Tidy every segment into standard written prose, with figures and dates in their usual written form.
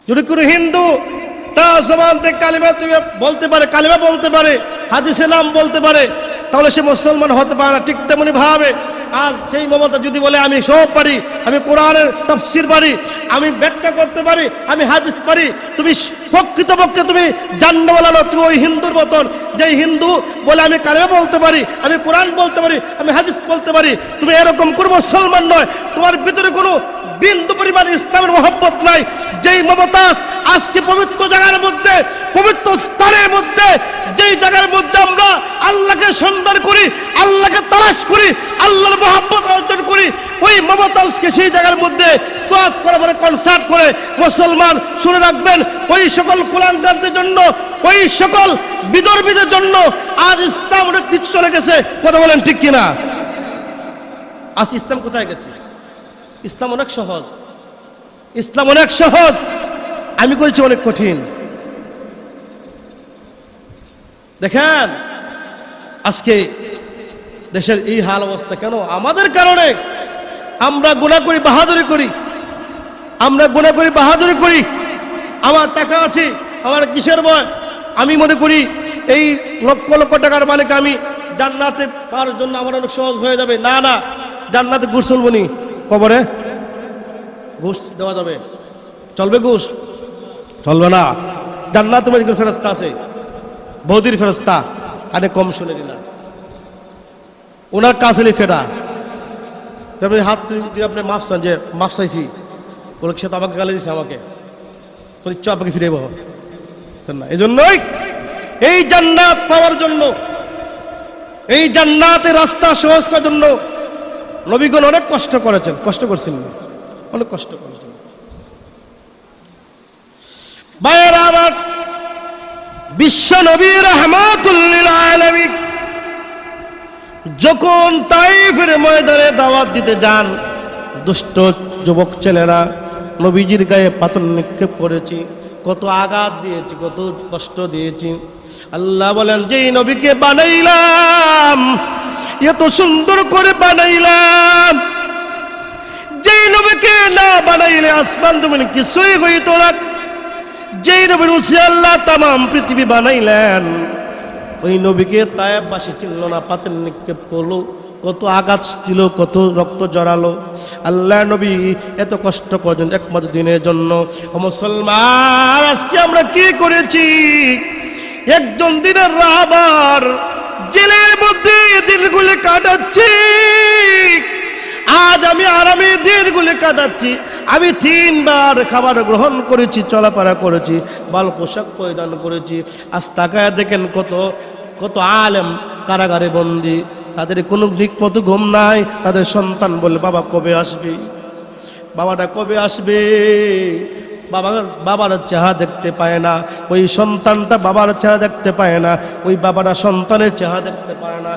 যদি কোনো হিন্দু তার জবান থেকে কালিমা বলতে পারে, কালিমা বলতে পারে, হাদিসে নাম বলতে পারে, তাহলে সে মুসলমান হতে পারে না। ঠিক তেমনি ভাবে আজ সেই মমতা যদি বলে আমি সব পারি, আমি কোরআনের তাফসীর পারি, আমি ব্যাখ্যা করতে পারি, আমি হাদিস পারি, তুমি প্রকৃতপক্ষে তুমি জান্নাতওয়ালা নও। তুমি ওই হিন্দুর মতন, যে হিন্দু বলে আমি কালিমা বলতে পারি, আমি কোরআন বলতে পারি, আমি হাদিস বলতে পারি, তুমি এরকম কোনো মুসলমান নয়। তোমার ভিতরে কোনো বিন্দু পরিমাণ ইসলামের মহব্বত নাই। যেই মমতাজ আজকে পবিত্র জায়গার মধ্যে, পবিত্র স্থানের মধ্যে, যেই জায়গার মধ্যে আমরা আল্লাহকে সন্ধান করি, আল্লাহকে তালাশ করি, আল্লাহর মহব্বত অর্জন করি, ওই মমতাজকে সেই জায়গার মধ্যে তোয়াফ করে মানে কনসার্ট করে মুসলমান শুনে রাখবেন, ওই সকল কুলাঙ্গারদের জন্য, ওই সকল বিধর্মীদের জন্য আজ ইসলাম অনেক কিছু চলে গেছে। কথা বলেন ঠিক কিনা? আজ ইসলাম কোথায় গেছে? ইসলাম অনেক সহজ, ইসলাম অনেক সহজ, আমি করেছি অনেক কঠিন। দেখেন আজকে দেশের এই হাল অবস্থা কেন? আমাদের কারণে। আমরা গুনাহ করি, বাহাদুরি করি, আমরা গুনাহ করি, বাহাদুরি করি। আমার টাকা আছে, আমার কিসের ভয়? আমি মনে করি এই লক্ষ লক্ষ টাকার মালিক আমি, জান্নাতে পাওয়ার জন্য আমার অনেক সহজ হয়ে যাবে। না না, জান্নাতে ঘুষ চলবো নি, কবরে ঘুষ দেওয়া যাবে? চলবে ঘুষ? চলবে না। জান্নাতে মধ্যে ফেরেশতা আছে, বৌদির ফেরেশতা, কানে কম শুনে দিলাম, ওনার কাছে ফেরা। তারপরে হাত দিয়ে আপনি মাফ চান, যে মাফ চাইছি, বলে সে তো আমাকে গালি দিছে, আমাকে তোর ইচ্ছা আপনাকে ফিরে পাবো না। এই জন্যই এই জান্নাত পাওয়ার জন্য, এই জান্নাতের রাস্তা সহজ করার জন্য নবীগণ অনেক কষ্ট করেছেন। কষ্ট করছেন না? অনেক কষ্ট করেছেন। ভাইয়েরা আমার, বিশ্ব নবী রাহমাতুল লিল আলামিন যখন তাইফের ময়দানে দাওয়াত দিতে যান, দুষ্ট যুবক ছেলেরা নবীজির গায়ে পাথর নিক্ষেপ করেছে, কত আঘাত দিয়েছি, কত কষ্ট দিয়েছি। আল্লাহ বলেন, যেই নবীকে বানাইলাম, এত সুন্দর করে বানাইলাম, যেই নবীকে না বানাইলে আসমান জমিন কিছুই হইতো না। যেই নবীর উসিলা আল্লাহ তামাম পৃথিবী বানাইলেন, ওই নবীকে তায়েফবাসী চিনল না, পাথর নিক্ষেপ করলো, কত আঘাত ছিল, কত রক্ত জড়ালো। আল্লাহ নবী এত কষ্ট করছেন একমাত্র দিনের জন্য। ও মুসলমান, আজকে আমরা কি করেছি? একজন দিনের রাহবার জেলের মধ্যে দিনগুলি কাটাচ্ছি। আজ আমি আরামে দিনগুলি কাটাচ্ছি। আমি 3 বার খাবার গ্রহণ করেছি, চলাফেরা করেছি, ভালো পোশাক পরিধান করেছি। আজ তাকায় দেখেন কত কত আলেম কারাগারে বন্দী, তাদের কোনো ঠিকমতো ঘুম নাই। তাদের সন্তান বলে, বাবা কবে আসবে, বাবাটা কবে আসবে? বাবার চেহারা দেখতে পায় না, ওই সন্তানটা বাবার চেহারা দেখতে পায় না, ওই বাবাটা সন্তানের চেহারা দেখতে পায় না।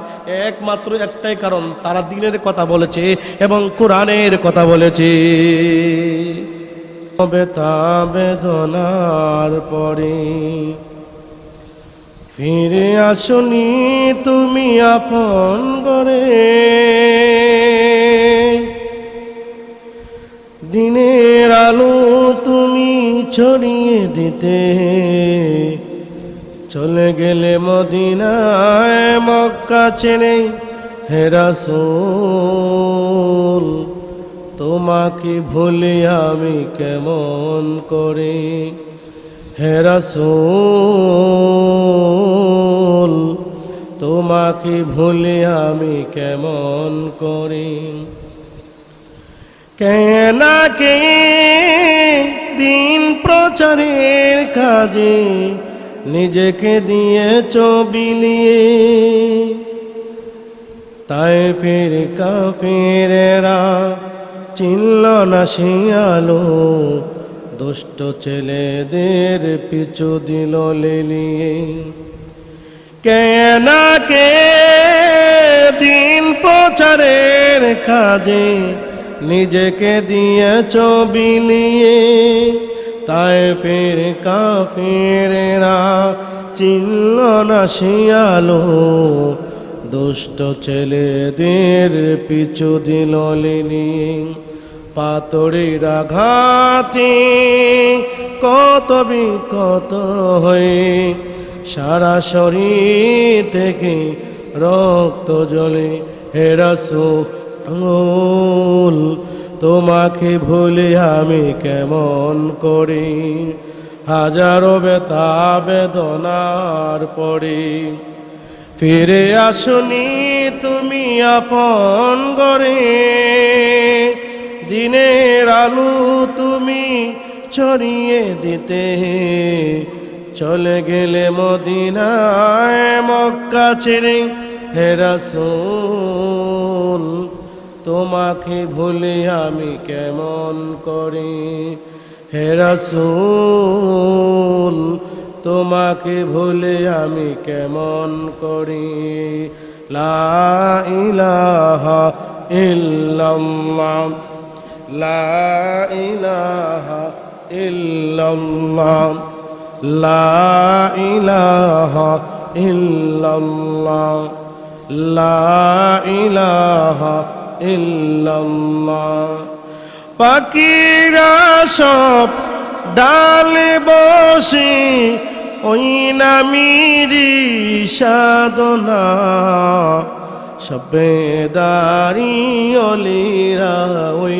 একমাত্র একটাই কারণ, তারা দ্বীনের কথা বলেছে এবং কোরআনের কথা বলেছে। বেদনার পরে ফিরে আসনি তুমি আপন ঘরে, দিনের আলো তুমি ছড়িয়ে দিতে, চলে গেলে মদিনায় মক্কা ছেড়ে। হে রাসূল, তোমাকে ভুলি আমি কেমন করে? হে রাসূল, তোমাকে ভুলি আমি কেমন করে? কেন কে দিন প্রচারের কাজে নিজেকে দিয়েছ বিলিয়ে, তায়েফের কাফেরেরা চিনল না সে আলো, দুষ্ট ছেলেদের পিছু দিল লেলিয়ে। কেন কে দিন প্রচারের কাজে নিজেকে দিয়েছ বিলিয়ে, তায়েফের কাফেরেরা চিনল না সে আলো, দুষ্ট ছেলেদের পিছু দিল লেলিয়ে। পাথরের আঘাতে কত বিকত হয়ে সারা শরীর থেকে রক্ত জ্বলে। হে রাসূল তোমাকে ভুলে আমি কেমন করি, হাজারো ব্যথা বেদনার পরে ফিরে আসনি তুমি আপন ঘরে। দিনের আলো তুমি ছড়িয়ে দিতে চলে গেলে মদিনায় মক্কা ছেড়ে। হে রাসূল তোমাকে ভুলে আমি কেমন করি, হে রাসূল তোমাকে ভুলে আমি কেমন করি। লা ইলাহা ইল্লাল্লাহ, লা ইলাহা ইল্লাল্লাহ, লা ইলাহা ইল্লাল্লাহ, লা ইলাহা ইল্লাল্লাহ। পাখিরা সব ডালে বসে ওই নামেরই সাধনা, সবেদারি অলিরা ওই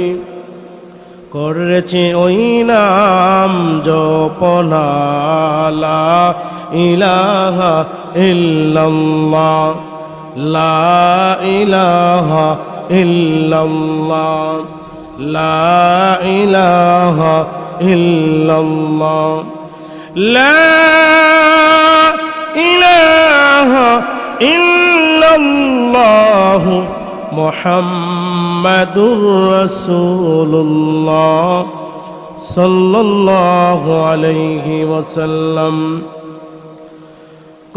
করেছে ওই নাম জপনা। লা ইলাহা ইল্লাল্লাহ, লা ইলাহা ইল্লাল্লাহ, লা ইলাহা ইল্লাল্লাহ, লা ইলাহা ইল্লাল্লাহ মুহাম্মাদুর রাসূলুল্লাহ সল্লাল্লাহু আলাইহি ওয়াসাল্লাম।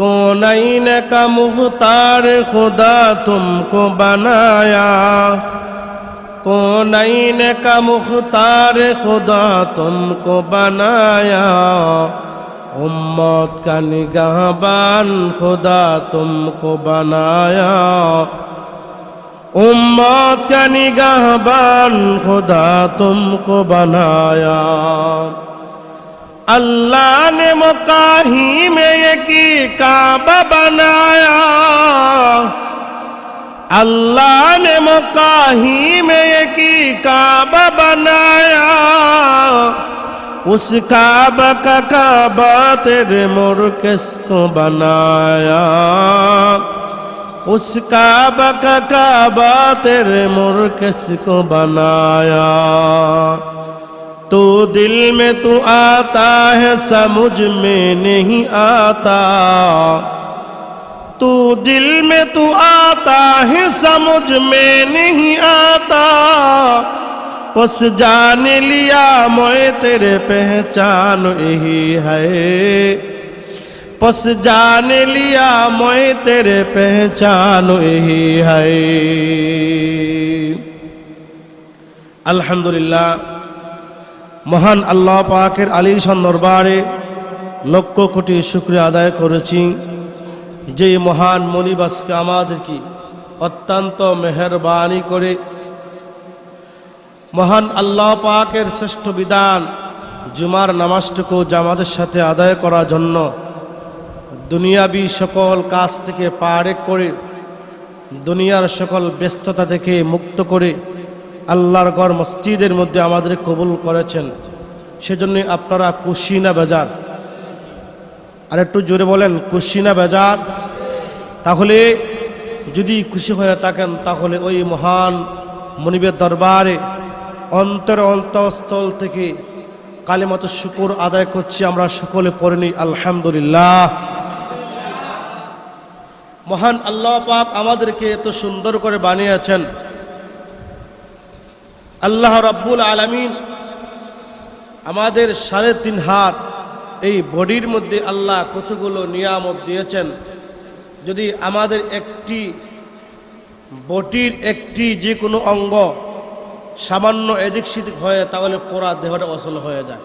कौनैन का मुख्तार खुदा तुमको बनाया, कौनैन का मुख्तार खुदा तुमको बनाया, उम्मत का निगाहबान खुदा तुमको बनाया, उम्मत का निगाहबान खुदा तुमको बनाया। अल्लाह ने मक्का ही में एक काबा बनाया, अल्लाह ने मक्का ही में एक काबा बनाया, उस काबा का काबा तेरे मुर्किस को बनाया, उस काबा का काबा तेरे मुर्किस को बनाया। तो दिल में तू आता है समझ में नहीं आता, तू दिल में तू आता है समझ में नहीं आता, बस जान लिया मैं तेरे पहचान यही है, बस जान लिया मैं तेरे पहचान यही है। अल्हम्दुलिल्लाह মহান আল্লাহ পাকের আলিশান দরবারে লক্ষ কোটি শুকরিয়া আদায় করেছি, যে মহান মনিবাসকে আমাদেরকে অত্যন্ত মেহেরবানি করে মহান আল্লাহ পাকের শ্রেষ্ঠ বিধান জুমার নামাজটুকু জামাতের সাথে আদায় করার জন্য দুনিয়াবি সকল কাজ থেকে পারে করে, দুনিয়ার সকল ব্যস্ততা থেকে মুক্ত করে আল্লাহর ঘর মসজিদের মধ্যে আমাদের কবুল করেছেন। সেজন্য আপনারা খুশি না বেজার? আর একটু জোরে বলেন, খুশি না বেজার? তাহলে যদি খুশি হয়ে থাকেন তাহলে ওই মহান মনিবের দরবারে অন্তঃস্থল থেকে কালিমাত শুকর আদায় করছি। আমরা সকলে পড়ে নিই আলহামদুলিল্লাহ। মহান আল্লাহ পাক আমাদেরকে এত সুন্দর করে বানিয়েছেন। আল্লাহ রাব্বুল আলামিন আমাদের 3.5 হাত এই বডির মধ্যে আল্লাহ কতগুলো নিয়ামত দিয়েছেন। যদি আমাদের একটি বডির একটি যে কোনো অঙ্গ সামান্য এদিক সেদিক হয় তাহলে পুরা দেহটা অচল হয়ে যায়।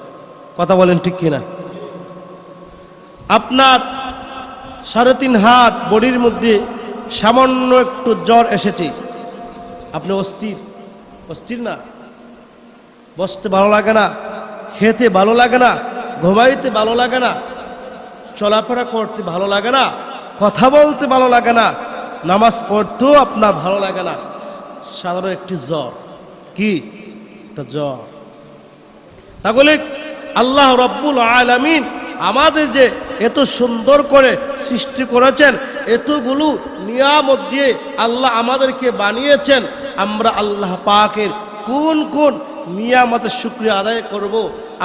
কথা বলেন ঠিক কিনা? আপনার 3.5 হাত বডির মধ্যে সামান্য একটু জ্বর এসেছে, আপনি অস্থির অস্থির না? বসতে ভালো লাগে না, খেতে ভালো লাগে না, ঘুমাইতে ভালো লাগে না, চলাফেরা করতে ভালো লাগে না, কথা বলতে ভালো লাগে না, নামাজ পড়তেও আপনার ভালো লাগে না, সাধারণ একটি জ্বর। কি একটা জ্বর। তাহলে আল্লাহ রাব্বুল আলামিন আমাদের যে এত সুন্দর করে সৃষ্টি করেছেন, এতগুলো নিয়ামত দিয়ে আল্লাহ আমাদেরকে বানিয়েছেন, আমরা আল্লাহ পাকের কোন কোন নিয়ামতের শুকরিয়া আদায় করব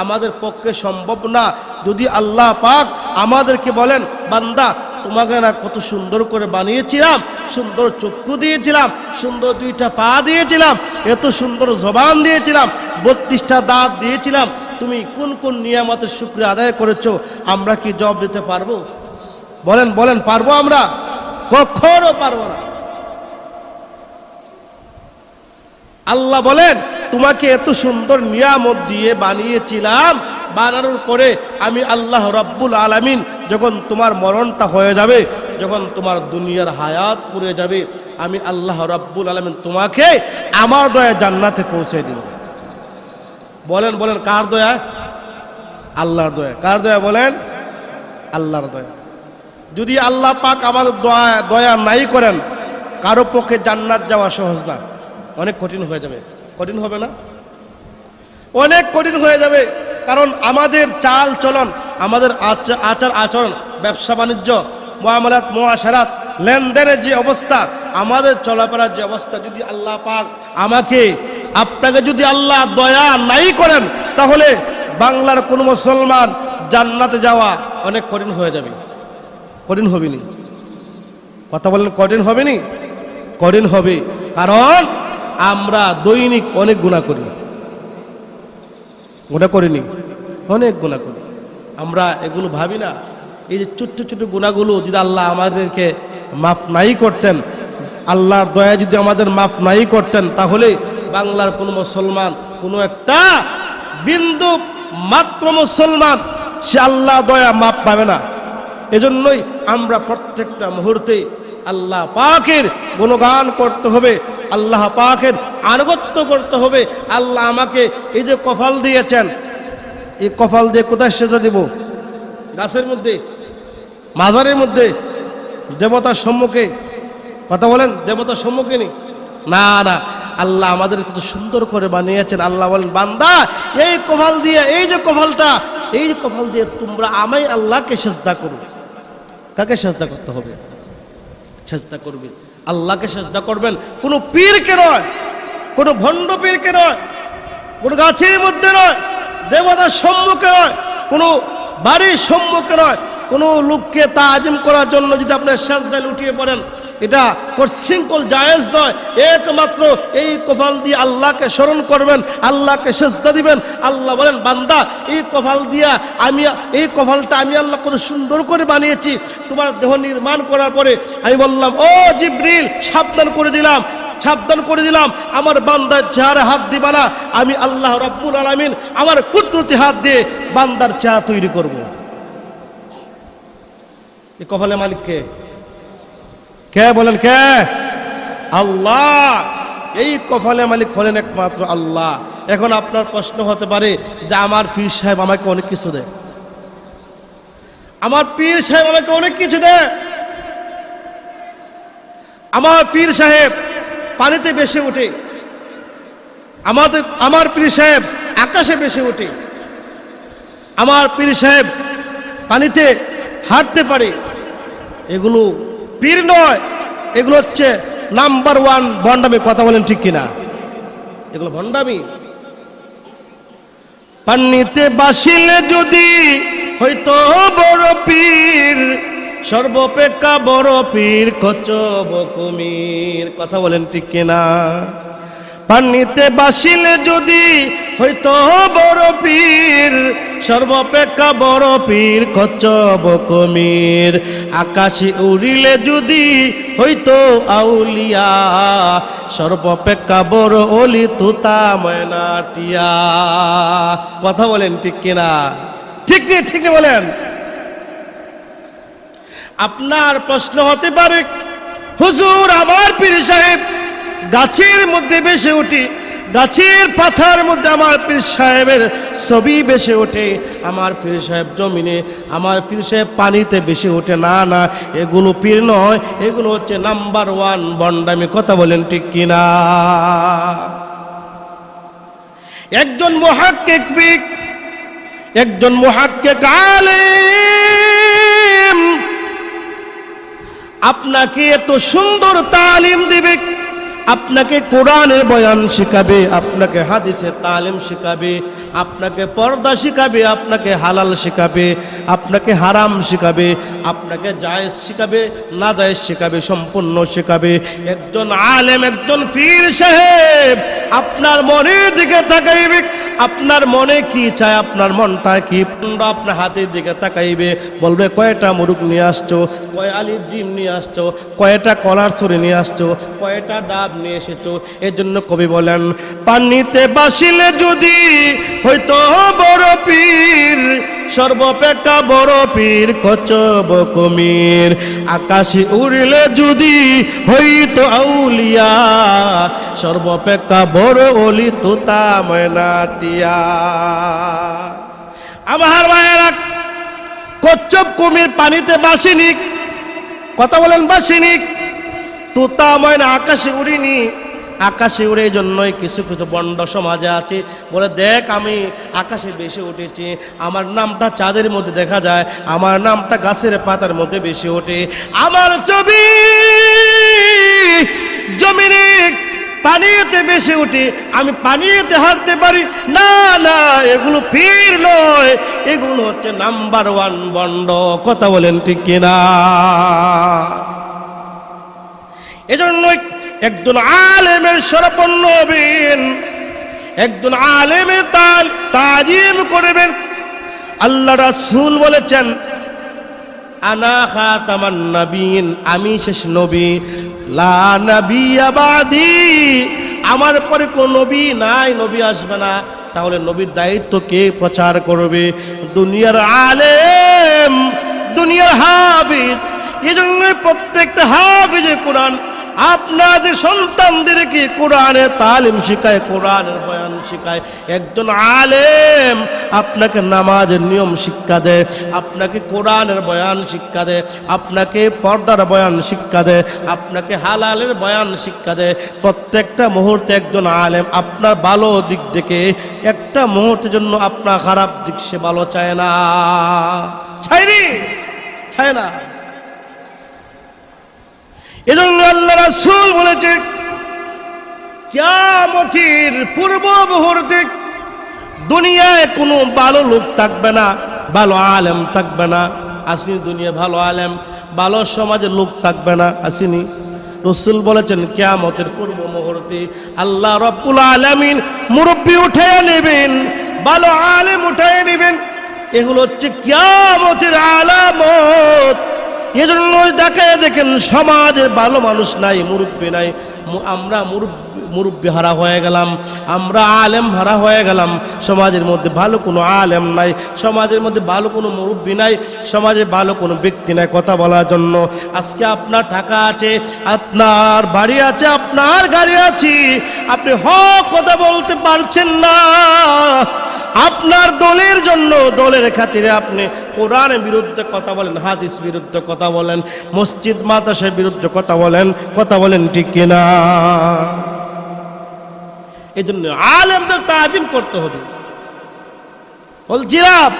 আমাদের পক্ষে সম্ভব না। যদি আল্লাহ পাক আমাদেরকে বলেন, বান্দা তোমাকে না কত সুন্দর করে বানিয়েছিলাম, সুন্দর চক্ষু দিয়েছিলাম, সুন্দর দুইটা পা দিয়েছিলাম, এত সুন্দর জবান দিয়েছিলাম, 32টা দাঁত দিয়েছিলাম, তুমি কোন কোন নিয়ামতের শুকরিয়া আদায় করেছো, আমরা কি জবাব দিতে পারবো? বলেন বলেন, পারবো আমরা? কখনো পারবো না। আল্লাহ বলেন, তোমাকে এত সুন্দর নিয়ামত দিয়ে বানিয়েছিলাম, বানানোর পরে আমি আল্লাহ রাব্বুল আলামিন যখন তোমার মরণটা হয়ে যাবে, যখন তোমার দুনিয়ার হায়াত পুড়ে যাবে, আমি আল্লাহ রাব্বুল আলামিন তোমাকে আমার দয়া জান্নাতে পৌঁছে দিব। বলেন বলেন, কার দয়া? আল্লাহর দয়া। কার দয়া বলেন? আল্লাহর দয়া। যদি আল্লাহ পাক আমাদের দয়া নাই করেন, কারো পক্ষে জান্নাত যাওয়া সহজ না, অনেক কঠিন হয়ে যাবে। কঠিন হবে না? অনেক কঠিন হয়ে যাবে। কারণ আমাদের চাল চলন, আমাদের আচার আচরণ, ব্যবসা বাণিজ্য, মুআমালাত মুআশারাত, লেনদেনের যে অবস্থা, আমাদের চলাফেরার যে অবস্থা, যদি আল্লাহ পাক আমাকে আপনাকে যদি আল্লাহ দয়া নাই করেন, তাহলে বাংলার কোন মুসলমান জান্নাতে যাওয়া অনেক কঠিন হয়ে যাবে। কঠিন হবে নি? কথা বলেন, কঠিন হবে নি? কঠিন হবে। কারণ আমরা দৈনিক অনেক গুনাহ করি। গুনাহ করিনি? অনেক গুনাহ করি। আমরা এগুলো ভাবি না। এই যে ছোট্ট ছোট্ট গুনাহগুলো যদি আল্লাহ আমাদেরকে মাফ নাই করতেন, আল্লাহর দয়া যদি আমাদের মাফ নাই করতেন, তাহলে বাংলার কোনো মুসলমান, কোনো একটা বিন্দু মাত্র মুসলমান, সে আল্লাহ দয়া মাফ পাবে না। এজন্যই আমরা প্রত্যেকটা মুহূর্তে আল্লাহ পাকের গুণগান করতে হবে, আল্লাহ পাকের আনুগত্য করতে হবে। আল্লাহ আমাকে এই যে কপাল দিয়েছেন, এই কপাল দিয়ে কোথায় সেজা দেব? গাছের মধ্যে, মাজারের মধ্যে, দেবতার সম্মুখে? কথা বলেন, দেবতার সম্মুখে নি? না না, আল্লাহ আমাদের কত সুন্দর করে বানিয়েছেন। আল্লাহ বলেন, বান্দা এই কপাল দিয়ে, এই যে কপালটা, এই যে কপাল দিয়ে তোমরা আমায় আল্লাহকে সেজদা করো। কাকে সেজদা করতে হবে? সেজদা করবেন আল্লাহকে, সেজদা করবেন কোনো পীরকে নয়, কোনো ভণ্ড পীরকে নয়, কোনো গাছের মধ্যে নয়, দেবতার সম্মুখে নয়, কোনো বাড়ির সম্মুখে নয়, কোনো লোককে তাজিম করার জন্য যদি আপনার সেজদায় লুটিয়ে পড়েন, এটা কোশ্চিনকল জায়েজ নয়। একমাত্র এই কপাল দিয়ে আল্লাহকে স্মরণ করবেন, আল্লাহকে সেজদা দিবেন। আল্লাহ বলেন, বান্দা এই কপাল দিয়া এই কপালটা আমি আল্লাহ কত সুন্দর করে বানিয়েছি। তোমার দেহ নির্মাণ করার পরে আমি বললাম, ও জিবরিল, সাবধান করে দিলাম, সাবধান করে দিলাম, আমার বান্দার চেহারা হাত দিবা না। আমি আল্লাহ রাব্বুল আলামিন আমার কুদরতি হাত দিয়ে বান্দার চেহারা তৈরি করব। এই কপালের মালিক কে? কে বলেন, কে? আল্লাহ। এই কপালের মালিক হলেন একমাত্র আল্লাহ। এখন আপনার প্রশ্ন হতে পারে যে আমার পীর সাহেব আমাকে অনেক কিছু দেয়, আমার পীর সাহেব আমাকে অনেক কিছু দেয়, আমার পীর সাহেব পানিতে ভেসে ওঠে, আমার পীর সাহেব আকাশে ভেসে ওঠে, আমার পীর সাহেব পানিতে হাঁটতে পারে। এগুলো পীর নয়, এগুলো হচ্ছে নাম্বার 1 ভণ্ডামি। কথা বলেন ঠিক কিনা? এগুলো ভণ্ডামি। পানিতে বাসিলে যদি হয়তো বড় পীর, সর্বপেক্ষা বড় পীর কচব কুমির। কথা বলেন ঠিক কিনা? পানিতে বাসিলে যদি হয়তো বড় পীর, সর্বপেক্ষা বড় পীর কচব কুমির। আকাশে উড়িলে যদি হয়তো আউলিয়া, সর্বপেক্ষা বড় অলি তুতা ময়না টিয়া। কথা বলেন ঠিক কিনা? ঠিক নেই, ঠিক নেই বলেন। আপনার প্রশ্ন হতে পারে, হুজুর আমার পীর সাহেব গাছের মধ্যে ভেসে উঠি, গাছের পাতার মধ্যে আমার পীর সাহেবের ছবি বেশি ওঠে, আমার পীর সাহেব জমিনে, আমার পীর সাহেব পানিতে বেশি ওঠে। না না, এগুলো পীর নয়, এগুলো হচ্ছে নাম্বার ওয়ান বন্ডামি। কথা বলেন ঠিক কিনা? একজন মুহাক্কিক পীর, একজন মুহাক্কিক আলেম আপনাকে এত সুন্দর তালিম দিবে, আপনাকে কোরআনের বয়ান শিখাবে, আপনাকে হাদিসের তালিম শিখাবে, আপনাকে পর্দা শিখাবে, আপনাকে হালাল শিখাবে, আপনাকে হারাম শিখাবে, আপনাকে জায়েজ শিখাবে, না জায়েজ শিখাবে, সম্পূর্ণ শিখাবে। একজন আলেম, একজন পীর সাহেব আপনার মনের দিকে তাকাইবে, আপনার মনে কি চায়, আপনার মনটা কি, আপনার হাতের দিকে তাকাইবে, বলবে কয়টা মুরগ নিয়ে আসছো, কয় আলির ডিম নিয়ে আসছো, কয়টা কলার ছড়ি নিয়ে আসছো, কয়টা ডাব নিয়ে এসেছো। এজন্য কবি বলেন, পানিতে বাসিলে যদি হয়তো বড় পীর, সর্বপেক্ষা বড় পীর কচব কুমির, আকাশে উড়লে যদি হইতো আউলিয়া, সর্বপেক্ষা বড় অলি তোতা ময়নাটিয়া। আমার ভাইয়েরা, কচ্ছপ কুমির পানিতে বাসিনি, কথা বলেন বাসিনি, তোতা ময়না আকাশে উড়িনি। আকাশে উড়ে জন্যই কিছু কিছু বন্ড সমাজে আছে, বলে দেখ আমি আকাশে বেশি উঠেছি, আমার নামটা চাঁদের মধ্যে দেখা যায়, আমার নামটা গাছের পাতার মধ্যে বেশি ওঠে, আমার ছবি জমিনে পানিতে বেশি উঠে, আমি পানিতে হাঁটতে পারি। না না, এগুলো পীর নয়, এগুলো হচ্ছে নাম্বার ওয়ান বন্ড। কথা বলেন ঠিক কিনা? এজন্যই একজন আলেমের শরফান্ন হবেন, একজন আলেমের তাজিম করবেন। আল্লাহ রাসূল বলেছেন, আনা খাতামান নবীন, আমি শেষ নবী, লা নবিয়্যা বাদি, আমার পরে কোন নবী নাই, নবী আসবে না। তাহলে নবীর দায়িত্ব কে প্রচার করবে? দুনিয়ার আলেম, দুনিয়ার হাফিজ। এজন্য প্রত্যেকটা হাফিজে কোরআন আপনাদের সন্তানদেরকে কোরআনের তালিম শিখায়, কোরআনের বয়ান শিখায়। একজন আলেম আপনাকে নামাজের নিয়ম শিক্ষা দেয়, আপনাকে কোরআনের বয়ান শিক্ষা দেয়, আপনাকে পর্দার বয়ান শিক্ষা দেয়, আপনাকে হালালের বয়ান শিক্ষা দেয়। প্রত্যেকটা মুহূর্তে একজন আলেম আপনার ভালো দিক দেখে একটা মুহূর্তের জন্য আপনার খারাপ দিক সে ভালো চায় না, চায় না। এজন্য আল্লাহ রাসূল বলেছে, কিয়ামতের পূর্ব মুহূর্তে দুনিয়ায় কোনো ভালো লোক থাকবে না, ভালো আলেম থাকবে না। আসেনি দুনিয়া ভালো আলেম, ভালো সমাজের লোক থাকবে না, আসেনি? রাসূল বলেছেন, কিয়ামতের পূর্ব মুহূর্তে আল্লাহ রাব্বুল আলামিন মুরব্বি উঠায় নেবেন, ভালো আলেম উঠায় নেবেন। এগুলো হচ্ছে কিয়ামতের আলামত। এজন্য দেখেন সমাজের ভালো মানুষ নাই, মুরব্বী নাই। আমরা মুরব্বী হারা হয়ে গেলাম, আমরা আলেম হারা হয়ে গেলাম। সমাজের মধ্যে ভালো কোনো আলেম নাই, সমাজের মধ্যে ভালো কোনো মুরব্বী নাই, সমাজে ভালো কোনো ব্যক্তি নাই কথা বলার জন্য। আজকে আপনার টাকা আছে, আপনার বাড়ি আছে, আপনার গাড়ি আছে, আপনি হক কথা বলতে পারছেন না। আপনার দলের জন্য, দলের খাতিরে আপনি কোরআনের বিরুদ্ধে কথা বলেন, হাদিস বিরুদ্ধে কথা বলেন, মসজিদ মাদ্রাসার বিরুদ্ধে কথা বলেন ঠিক কিনা? এই জন্য আলেমদের তাজিম করতে হবে। বলছিলাম,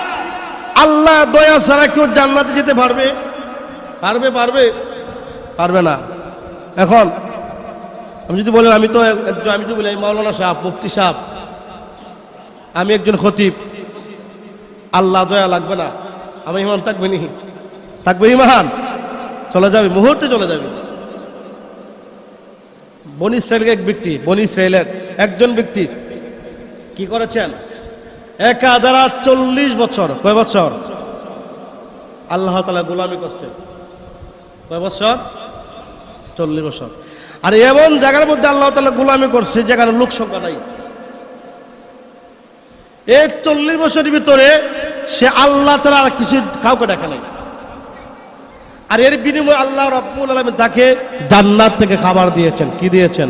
আল্লাহ দয়া ছাড়া কেউ জান্নাতে যেতে পারবে? পারবে না। এখন আমি যদি বলেন, আমি যদি বলি মাওলানা সাহেব, মুফতি সাহেব, আমি একজন খতিব, আল্লাহ দয়া লাগবে না, আমার ইমান থাকবে নি? থাকবে ইমান? চলে যাবে, মুহূর্তে চলে যাবে। বনি ইসরাইলের এক ব্যক্তি, বনি ইসরাইলের একজন ব্যক্তি কি করেছেন? 1040 বছর, কয় বছর আল্লাহ তাআলা গোলামি করছে? কয় বছর? 40 বছর। আর এমন জায়গার মধ্যে আল্লাহ তাআলা গোলামি করছে যেখানে লোক সংখ্যা নাই। এই 40 বছরের ভিতরে সে আল্লাহ ছাড়া আর কিছু কাউকে দেখে নাই। আর এর বিনিময়ে আল্লাহ রাব্বুল আলামিন তাকে জান্নাত থেকে খাবার দিয়েছেন। কি দিয়েছেন?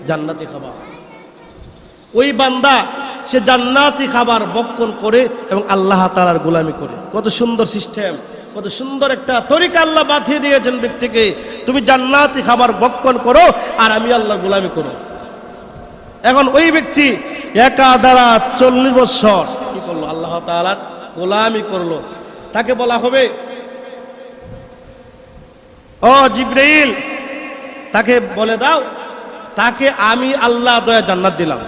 জান্নাতি খাবার। ওই বান্দা সে জান্নাতি খাবার ভক্ষণ করে এবং আল্লাহ তাআলার গোলামি করে। কত সুন্দর সিস্টেম, কত সুন্দর একটা তরিকা আল্লাহ বাঁধিয়ে দিয়েছেন ব্যক্তিকে। তুমি জান্নাতি খাবার ভক্ষণ করো আর আমি আল্লাহর গোলামি করো। এখন ওই ব্যক্তি একাধারা 40 বছর কি করলো? আল্লাহ তাআলার গোলামি করলো। তাকে বলা হবে, ও জিবরাইল, তাকে বলে দাও, তাকে আমি আল্লাহ দয়া জান্নাত দিলাম।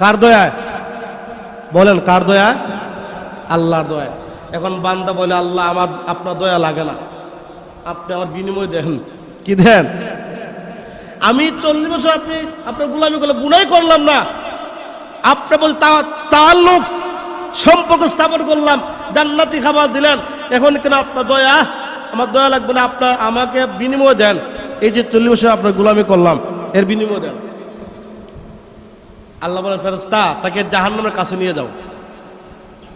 কার দয়ায়? বলেন কার দয়ায়? আল্লাহর দয়ায়। এখন বান্দা বলে, আল্লাহ আমার আপনার দয়া লাগে না, আপনি আমার বিনিময় দেন। কি দেন? আমি 40 বছর আপনি আপনার গোলামি করলে গুনাই করলাম না, আপনি বল তাআল্লুক সম্পর্ক স্থাপন করলাম, জান্নাতি খাবার দিলেন, এখন কেন আপনার দয়া? আমার দয়া লাগবে না, আপনার আমাকে বিনিময় দেন। এই যে 40 বছর আপনার গোলামি করলাম, এর বিনিময় দেন। আল্লাহ বলেন, ফেরেশতা তাকে জাহান্নামের কাছে নিয়ে যাও।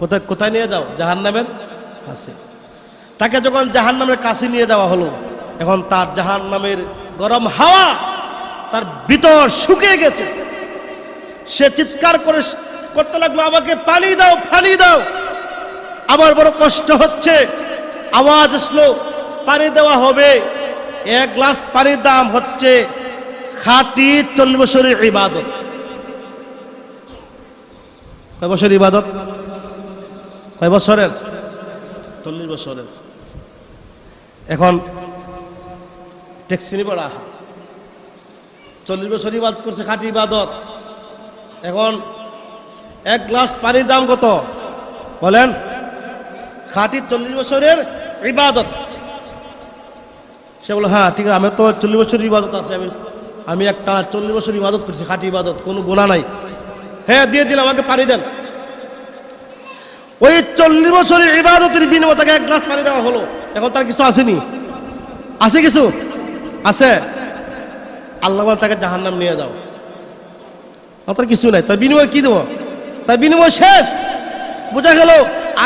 কোথায় কোথায় নিয়ে যাও? জাহান্নামের কাছে। তাকে যখন জাহান্নামের কাছে নিয়ে যাওয়া হলো, এখন তার জাহান্নামের গরম হাওয়া তার ভিতর শুকিয়ে গেছে। সে চিৎকার করে করতে লাগলো, আমাকে পানি দাও, পানি দাও। আমার বড় কষ্ট হচ্ছে। আওয়াজ আসলো, পানি দেওয়া হবে। 1 গ্লাস পানির দাম হচ্ছে খাঁটি 40 বছরের ইবাদত। কয় বছরের ইবাদত? কয় বছরের? 40 বছরের। এখন ট্যাক্সি নিয়ে পড়া 40 বছর ইবাদত করছে, খাঁটি ইবাদত। এখন 1 গ্লাস পানির দাম কত বলেন? খাঁটি 40 বছরের ইবাদত। সে বলে, হ্যাঁ ঠিক আছে, আমি তো 40 বছর ইবাদত আছে, আমি একটা 40 বছর ইবাদত করছি, খাঁটি ইবাদত, কোনো গুনাহ নাই। হ্যাঁ দিয়ে দিলাম, আমাকে পানি দেন। ওই 40 বছরের ইবাদতের বিনিময়ে তাকে 1 গ্লাস পানি দেওয়া হলো। এখন তার কিছু আসেনি? আছে কিছু? আছে। আল্লাহ বলে, তাকে জাহান্নাম নিয়ে যাও। তার কিছু নাই, তার বিনিময় কি দেবো? তার বিনিময় শেষ। বোঝা গেল,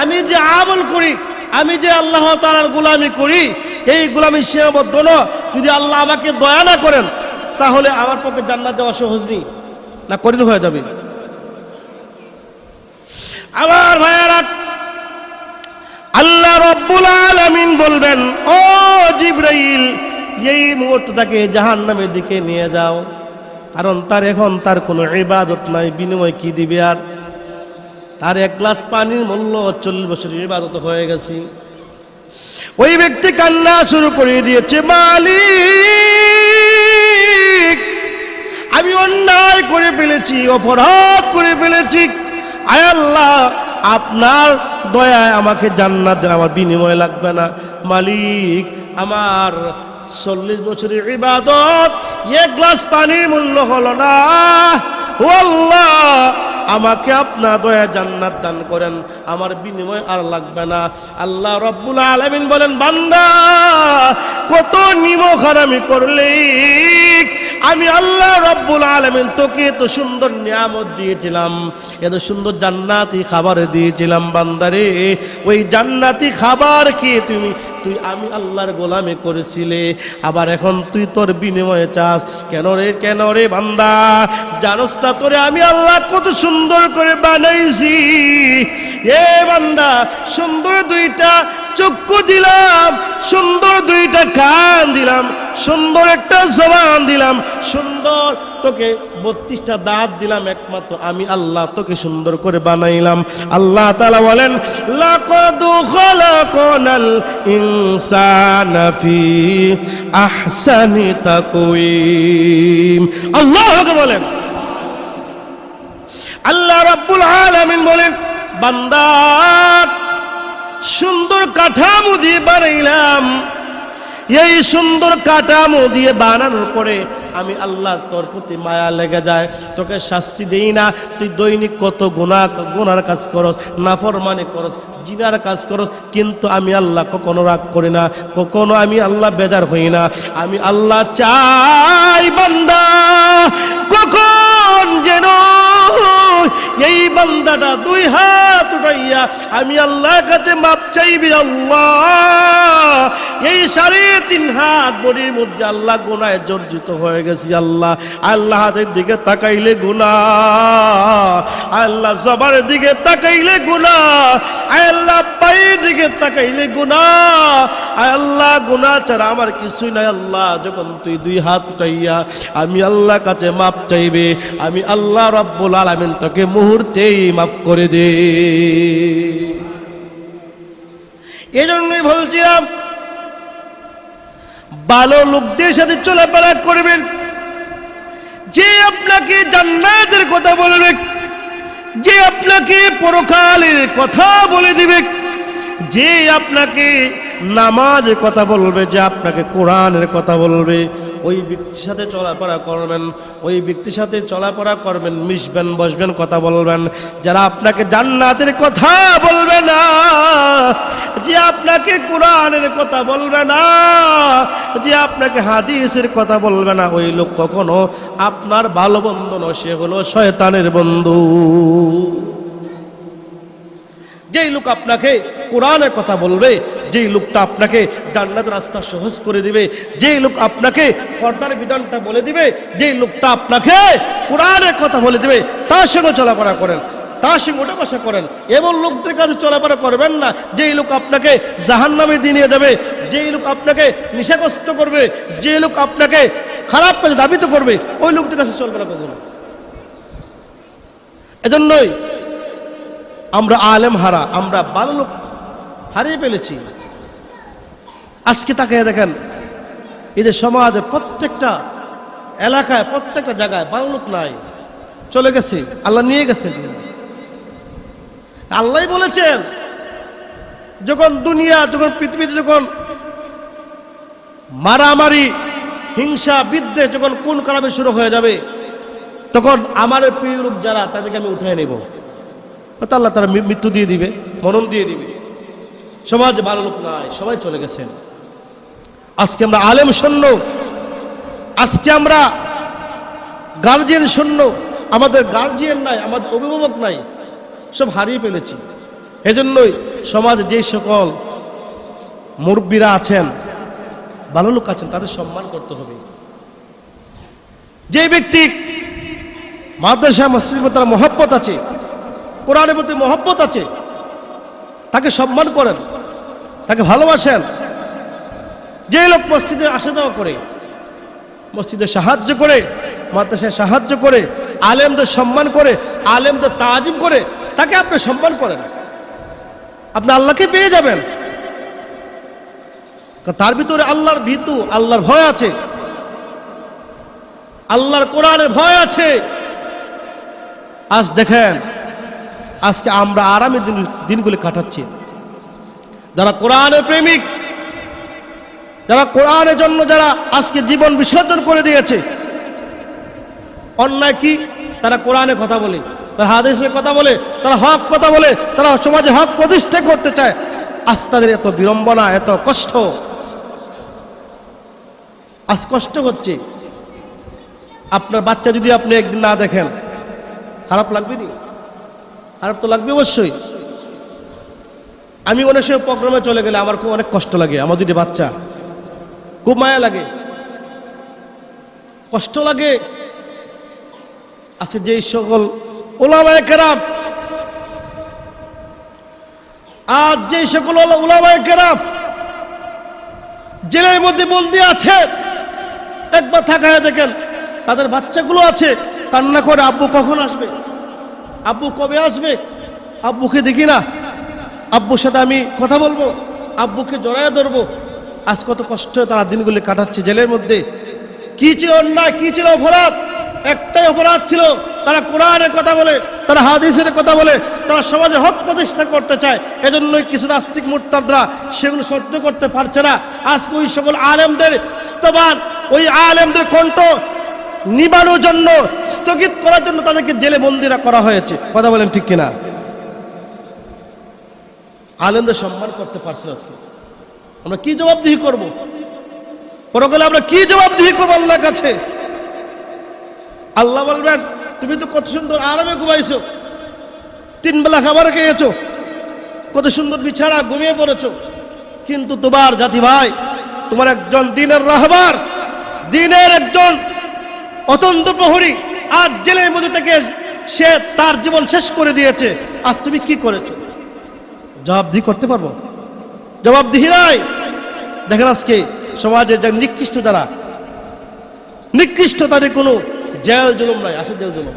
আমি যে আমল করি, আমি যে আল্লাহ তাআলার গোলামি করি, এই গোলামি সীমাবদ্ধ না। যদি আল্লাহ আমাকে দয়া না করেন, তাহলে আমার পক্ষে জান্নাত দেওয়া সহজ নেই, না কঠিন হয়ে যাবে। আমার ভাইয়ারা, আল্লাহ রাব্বুল আলামিন বলবেন, ও জিবরাইল, এই মুহূর্তে তাকে জাহান্নামের দিকে নিয়ে যাও, কারণ তার কোনো ইবাদত নাই, বিনিময় কি দিবে? আর তার 1 গ্লাস পানির মূল্য 40 বছরের ইবাদত হয়ে গেছে। ওই ব্যক্তি কান্না শুরু করে দিয়েছে, মালিক, আমি অন্যায় করে ফেলেছি, অপরাধ করে ফেলেছি, আয় আল্লাহ আপনার দয়ায় আমাকে জান্নাত দেন, আমার বিনিময় লাগবে না। মালিক, আমার 40 বছরের ইবাদত 1 গ্লাস পানির মূল্য হলো না। ও আল্লাহ, আমাকে আপনার দয়া জান্নাত দান করেন, আমার বিনিময় আর লাগবে না। আল্লাহ রাব্বুল আলামিন বলেন, বান্দা কত নিমক হারামি করলি, আমি আল্লাহ রাব্বুল আলামিন তোকে এত সুন্দর নিয়ামত দিয়েছিলাম, এত সুন্দর জান্নাতি খাবার দিয়েছিলাম। বান্দারে, ওই জান্নাতি খাবার খেয়ে তুই আমি আল্লাহর গোলামি করেছিলে, আবার এখন তুই তোর বিনিময়ে চাস কেন রে বান্দা? জানোস না তোরে আমি আল্লাহ কত সুন্দর করে বানাইছি? এ বান্দা, সুন্দর 2টা চক্ষু দিলাম, সুন্দর 2টা কান দিলাম, সুন্দর একটা জবান দিলাম, সুন্দর তোকে 32টা দাঁত দিলাম, একমাত্র আমি আল্লাহ তোকে সুন্দর করে বানাইলাম। আল্লাহ তাআলা বলেন, লাকাদ খালাকনাল ইনসানা ফি আহসানি তাকওয়িম। আল্লাহকে বলেন, আল্লাহ রাব্বুল আলামিন বলেন, বান্দা সুন্দর কাঠামো দিয়ে বানাইলাম, এই সুন্দর কাঠামো দিয়ে বানানোর পরে আমি আল্লাহ তোর প্রতি মায়া লেগে যায়, তোকে শাস্তি দেই না। তুই দৈনিক কত গুনার কাজ করস, নাফরমানি করস, জিনার কাজ করস, কিন্তু আমি আল্লাহ কখনো রাগ করি না, কখনো আমি আল্লাহ বেজার হই না। আমি আল্লাহ চাই বান্দা কখন যেন এই বান্দাটা দুই হাত উঠাইয়া আমি আল্লাহর কাছে মাপ চাইবি, আল্লাহ এই 3.5 হাত বডির মধ্যে আল্লাহ গুনাহে জর্জরিত হয়ে গেছি, আল্লাহ আল্লাহ হাতের দিকে তাকাইলে গুনাহ, আল্লাহ জবানের দিকে তাকাইলে গুনাহ, আল্লাহ পায়ের দিকে তাকাইলে গুনাহ, আল্লাহ গুনাহ ছাড়া আমার কিছুই নাই। আল্লাহ যখন তুই দুই হাত উঠাইয়া আমি আল্লাহর কাছে মাপ চাইবে, আমি আল্লাহ রাব্বুল আলামিন তোকে মুহূর্তেই মাফ করে দে। এই জন্যই বলছিলাম ভালো লোকদের সাথে চলাফেরা করবেন, যে আপনাকে জান্নাতের কথা বলবে, যে আপনাকে পরকালের কথা বলে দিবে, যে আপনাকে নামাজের কথা বলবে, যে আপনাকে কোরআনের কথা বলবে, ওই ব্যক্তির সাথে চলাফেরা করবেন, ওই ব্যক্তির সাথে চলাফেরা করবেন, মিশবেন, বসবেন, কথা বলবেন। যারা আপনাকে জান্নাতের কথা বলবে না, যে আপনাকে কোরআনের কথা বলবে না, যে আপনাকে হাদিসের কথা বলবে না, ওই লোক কখনো আপনার ভালো বন্ধু নয়, সে হলো শয়তানের বন্ধু। যেই লোক আপনাকে কোরআনের কথা বলবে, যেই লোকটা আপনাকে জান্নাতের রাস্তা সহজ করে দিবে, যেই লোক আপনাকে পর্দার বিধানটা বলে দিবে, যেই লোকটা আপনাকে কোরআনের কথা বলে দিবে, তার সঙ্গে চলাফেরা করেন, তার সঙ্গে ওঠা বসা করেন। এমন লোকদের কাছে চলাফেরা করবেন না যেই লোক আপনাকে জাহান্নামে দিয়ে নিয়ে যাবে, যেই লোক আপনাকে নেশাগ্রস্ত করবে, যে লোক আপনাকে খারাপ কাজে ধাবিত করবে, ওই লোকদের কাছে চলাফেরা করবেন না। এজন্যই আমরা আলেম হারা, আমরা ভালো লোক হারিয়ে ফেলেছি। আজকে তাকে দেখেন, এদের সমাজে প্রত্যেকটা এলাকায়, প্রত্যেকটা জায়গায় ভালো লোক নাই, চলে গেছে, আল্লাহ নিয়ে গেছে। আল্লাহ বলেছেন যখন দুনিয়া, যখন পৃথিবীতে যখন মারামারি, হিংসা, বিদ্বেষ, যখন খুন খারাপি শুরু হয়ে যাবে, তখন আমার প্রিয় লোক যারা, তাদেরকে আমি উঠে নেব, আল্লাহ তারা মৃত্যু দিয়ে দিবে, মরণ দিয়ে দিবে। সমাজে ভালো লোক নাই, সবাই চলে গেছেন। আজকে আমরা আলেম শূন্য, আজকে আমরা গার্জিয়ান শূন্য, আমাদের গার্জিয়ান নাই, আমাদের অভিভাবক নাই, সব হারিয়ে ফেলেছি। এজন্যই সমাজে যে সকল মুরব্বীরা আছেন, ভালো লোক আছেন, তাদের সম্মান করতে হবে। যে ব্যক্তি মাদ্রাসা মসজিদে তার মহব্বত আছে, কোরআনের প্রতি মহব্বত আছে, তাকে সম্মান করেন, তাকে ভালোবাসেন। যে লোক মসজিদে আসা যাওয়া করে, মসজিদে সাহায্য করে, মাদ্রাসায় সাহায্য করে, আলেমদের সম্মান করে, আলেমদের তাজিম করে, তাকে আপনি সম্মান করেন, আপনি আল্লাহকে পেয়ে যাবেন। তার ভিতরে আল্লাহর ভীতু, আল্লাহর ভয় আছে, আল্লাহর কোরআনের ভয় আছে। আজ দেখেন, আজকে আমরা আরামের দিনগুলি কাটাচ্ছি। যারা কোরআনের প্রেমিক, যারা কোরআনের জন্য যারা আজকে জীবন বিসর্জন করে দিয়েছে, অন্যায় কি? তারা কোরআনের কথা বলে, তারা হাদিসের কথা বলে, তারা হক কথা বলে, তারা সমাজে হক প্রতিষ্ঠা করতে চায়। আজ তাদের এত বিড়ম্বনা, এত কষ্ট, আজ কষ্ট হচ্ছে। আপনার বাচ্চা যদি আপনি একদিন না দেখেন, খারাপ লাগবে নি? খারাপ তো লাগবে অবশ্যই। আমি অনেক সময় প্রোগ্রামে চলে গেলে আমার খুব অনেক কষ্ট লাগে, আমার দুটি বাচ্চা, খুব মায়া লাগে, কষ্ট লাগে। আজকে যে সকল উলামায়ে কেরাম, আজ যে সকল উলামায়ে কেরাম জেলের মধ্যে বন্দী আছে, একবার থাকায় দেখেন তাদের বাচ্চাগুলো আছে, কান্না করে, আব্বু কখন আসবে, আব্বু কবে আসবে, আব্বুকে দেখি না, আব্বুর সাথে আমি কথা বলবো, আব্বুকে জড়ায় ধরবো। আজ কত কষ্ট তারা দিনগুলি কাটাচ্ছে জেলের মধ্যে। কি ছিল অন্যায়, কি ছিল অপরাধ? একটাই অপরাধ ছিল, তারা কোরআনের কথা বলে, তারা হাদিসের কথা বলে, তারা সমাজে হক প্রতিষ্ঠা করতে চায়। এজন্যই কিছু নাস্তিক মুরতাদরা সেগুলো সহ্য করতে পারছে না। আজকে ওই সকল আলেমদের স্তবান, ওই আলেমদের কণ্ঠ নিবানোর জন্য, স্থগিত করার জন্য তাদেরকে জেলে বন্দিরা করা হয়েছে। কথা বলেন ঠিক কিনা? আলেমদের সম্মান করতে পারছি না। আজকে আমরা কি জবাবদিহি করব? পরকালে আমরা কি জবাবদিহি করবো আল্লাহর কাছে? আল্লাহ বলবেন, তুমি তো কত সুন্দর আরামে ঘুমাইছো, তিন বেলা খাবার খেয়েছো, কত সুন্দর বিছানা ঘুমিয়ে পড়েছো, কিন্তু তোমার জাতি ভাই, তোমার একজন দিনের রাহবার, দিনের একজন অতন্ত প্রহরী আজ জেলের মধ্যে থেকে সে তার জীবন শেষ করে দিয়েছে। আজ তুমি কি করেছো? জবাবদিহি করতে পারবো? জবাবদিহি নাই। দেখেন আজকে সমাজের যে নিকৃষ্ট, যারা নিকৃষ্ট, তাদের কোনো জেল জুলুম নাই, আছে জেল জুলুম।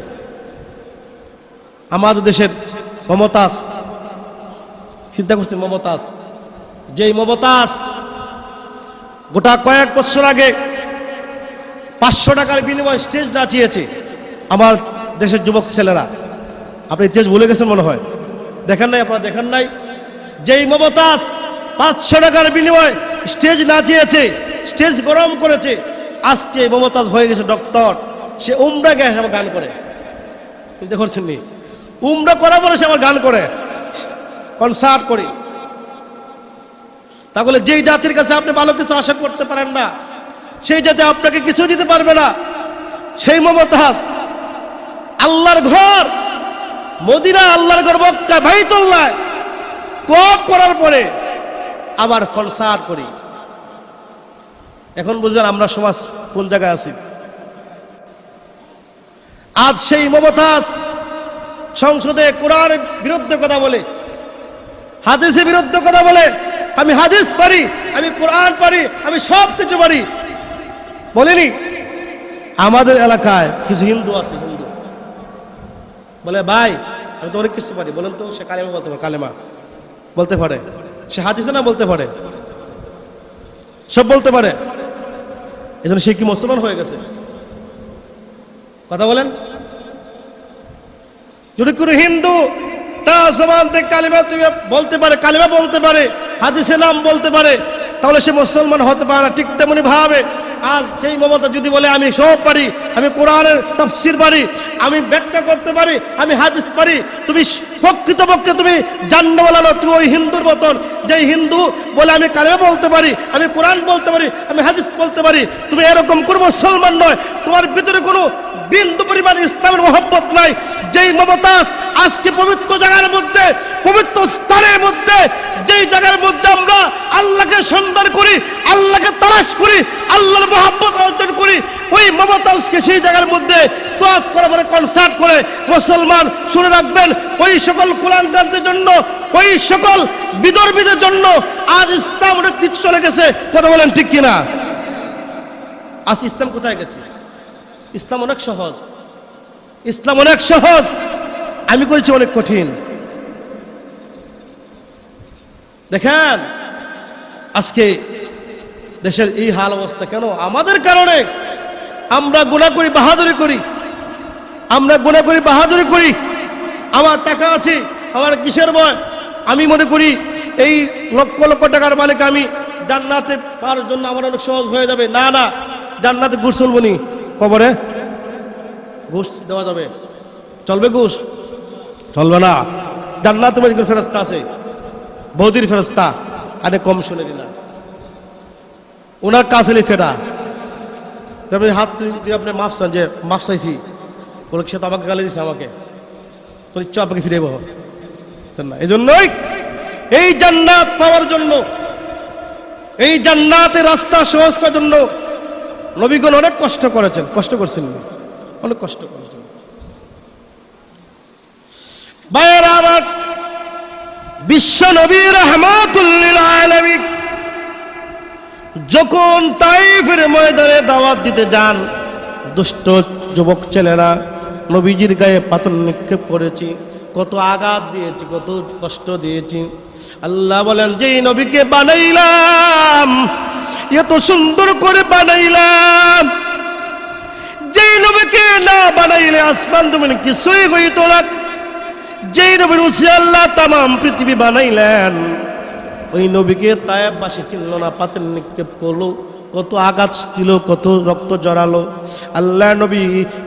আমাদের দেশের মমতাজ, চিন্তা করছেন মমতাজ, যেই মমতাজ গোটা কয়েক বছর আগে 500 টাকার বিনিময়ে স্টেজ নাচিয়েছে আমার দেশের যুবক ছেলেরা। আপনি স্টেজ ভুলে গেছেন মনে হয়, দেখেন নাই? আপনারা দেখেন নাই? যেই মমতাজ 500 টাকার বিনিময়ে স্টেজ নাচিয়েছে, স্টেজ গরম করেছে, আজকে মমতাজ হয়ে গেছে ডক্টর। সে উমরা গেছে, আমার গান করে। চিন্তা করছেন নি? উমরা করা পরে সে আমার গান করে, কনসার্ট করে। তাহলে যেই জাতির কাছে আপনি ভালো কিছু আশা করতে পারেন না, সেই জাতি আপনাকে কিছু দিতে পারবে না। সেই মমতাজ আল্লাহর ঘর মদিনা, আল্লাহর ঘর মক্কা, বাইতুল্লাহ তওয়াফ করার পরে আবার কনসার্ট করি। এখন বুঝলেন আমরা সমাজ কোন জায়গায় আছি। আজ সেই মমতাজ সংসদে কোরআনের বিরুদ্ধে কথা বলে, হাদিসের বিরুদ্ধে কথা বলে। আমি হাদিস পারি, আমি কোরআন পারি, আমি সব কিছু পারি। বলেনি? আমাদের এলাকায় কিছু হিন্দু আছে, হিন্দু বলে ভাই আমি তো অনেক কিছু পারি। বলেন তো, সে কালেমা বলতে পারে, কালেমা বলতে পারে, সে হাদিসে না বলতে পারে, সব বলতে পারে। এজন্য সে কি মুসলমান হয়ে গেছে? কথা বলেন। যদি কোনো হিন্দু তার জবান থেকে কালেমা তুমি বলতে পারে, কালেমা বলতে পারে, হাদিসের নাম বলতে পারে, তাহলে সে মুসলমান হতে পারে না। ঠিক তেমনি ভাবে আজ সেই মমতা যদি বলে আমি সব পারি, আমি কোরআনের তাফসীর পারি, আমি ব্যাখ্যা করতে পারি, আমি হাদিস পারি, তুমি প্রকৃতপক্ষে তুমি জান্নাতওয়ালা নও। তুমি ওই হিন্দুর মতন, যেই হিন্দু বলে আমি কালেমা বলতে পারি, আমি কোরআন বলতে পারি, আমি হাদিস বলতে পারি, তুমি এরকম কোনো মুসলমান নয়। তোমার ভিতরে কোনো বিন্দু পরিমাণ ইসলামের মহব্বত নাই। যেই মমতাজ আজকে পবিত্র জায়গার মধ্যে, পবিত্র স্থানের মধ্যে, যেই জায়গার মধ্যে আমরা আল্লাহকে সন্ধান করি, আল্লাহকে তালাশ করি, আল্লাহর মহব্বত অর্জন করি, ওই মমতাজকে সেই জায়গার মধ্যে তওয়াফ করে পরে কনসার্ট করে। মুসলমান শুনে রাখবেন, ওই সকল কুলাঙ্গারদের জন্য, ওই সকল বিধর্মীদের জন্য আজ ইসলাম অনেক কিছু চলে গেছে। কথা বলেন ঠিক কিনা? আজ ইসলাম কোথায় গেছে? ইসলাম অনেক সহজ, ইসলাম অনেক সহজ, আমি করেছি অনেক কঠিন। দেখেন আজকে দেশের এই হাল অবস্থা কেন? আমাদের কারণে। আমরা গুনাহ করি, বাহাদুরি করি, আমরা গুনাহ করি, বাহাদুরি করি। আমার টাকা আছে, আমার কিসের ভয়? আমি মনে করি এই লক্ষ লক্ষ টাকার মালিক আমি, জান্নাতে পাওয়ার জন্য আমার অনেক সহজ হয়ে যাবে। না না, জান্নাতে ঘুষ চলবো নি? কবরে ঘুষ দেওয়া যাবে? চলবে ঘুষ? চলবে না। জান্নাতে মধ্যে ফেরেশতা আছে, বৌদির ফেরেশতা, কানে কম শুনে দিলাম, ওনার কাছে ফেরা। তারপরে হাত তুই আপনি মাফ চান, যে মাফ চাইছি, বলে সে তো আমাকে গালি দিছে, আমাকে তোর ইচ্ছা আপনাকে ফিরে পাবো না। এই জন্যই এই জান্নাত পাওয়ার জন্য, এই জান্নাতের রাস্তা সহজ করার জন্য নবীগণ অনেক কষ্ট করেছেন। কষ্ট করছেন না? অনেক কষ্ট করেছেন। ভাইয়েরা আমার, বিশ্ব নবী রাহমাতুল লিল আলামিন যখন তাইফের ময়দানে দাওয়াত দিতে যান, দুষ্ট যুবক ছেলেরা নবীজির গায়ে পাথর নিক্ষেপ করেছে, কত আঘাত দিয়েছি, কত কষ্ট দিয়েছি। আল্লাহ বলেন, যেই নবীকে বানাইলাম, এত সুন্দর করে বানাইলাম, যেই নবীকে না বানাইলে আসমান জমিন কিছুই হইতো না। যেই নবীর উসিলা আল্লাহ তামাম পৃথিবী বানাইলেন, ওই নবীকে তায়েফবাসী চিনল না, পাথর নিক্ষেপ করলো, কত আঘাত ছিল, কত রক্ত জড়ালো। আল্লাহ নবী